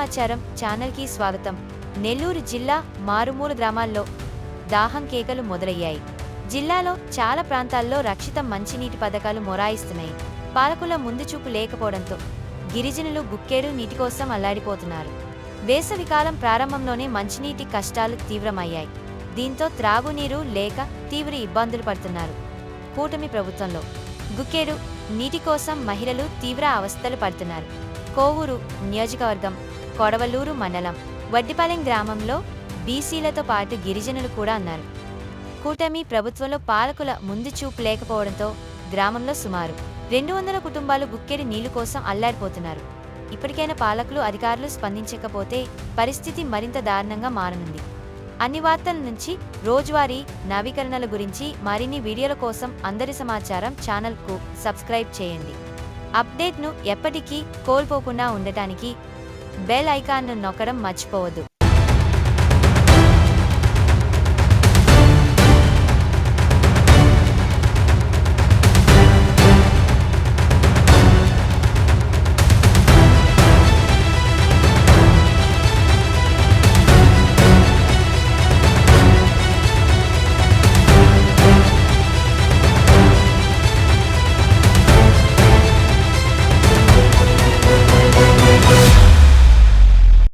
సమాచారం ఛానల్కి స్వాగతం. నెల్లూరు జిల్లా మారుమూల గ్రామాల్లో దాహం కేకలు మొదలయ్యాయి. జిల్లాలో చాలా ప్రాంతాల్లో రక్షిత మంచినీటి పథకాలు మొరాయిస్తున్నాయి. పాలకుల ముందుచూపు లేకపోవడంతో గిరిజనులు గుక్కేడు నీటి కోసం అల్లాడిపోతున్నారు. వేసవికాలం ప్రారంభంలోనే మంచినీటి కష్టాలు తీవ్రమయ్యాయి. దీంతో త్రాగునీరు లేక తీవ్ర ఇబ్బందులు పడుతున్నారు. కూటమి ప్రభుత్వంలో గుక్కేడు నీటి కోసం మహిళలు తీవ్ర అవస్థలు పడుతున్నారు. కోవూరు నియోజకవర్గం కొడవలూరు మండలం వడ్డిపాలెం గ్రామంలో బీసీలతో పాటు గిరిజనులు కూడా ఉన్నారు. కూటమి ప్రభుత్వంలో పాలకుల ముందు చూపు లేకపోవడంతో గ్రామంలో సుమారు 200 కుటుంబాలు గుక్కెడి నీళ్లు కోసం అల్లాడిపోతున్నారు. ఇప్పటికైనా పాలకులు అధికారులు స్పందించకపోతే పరిస్థితి మరింత దారుణంగా మారనుంది. అన్ని వార్తల నుంచి రోజువారీ నవీకరణల గురించి మరిన్ని వీడియోల కోసం అందరి సమాచారం ఛానల్కు సబ్స్క్రైబ్ చేయండి. అప్డేట్ను ఎప్పటికీ కోల్పోకుండా ఉండటానికి బెల్ ఐకాన్ను నొక్కడం మర్చిపోవద్దు.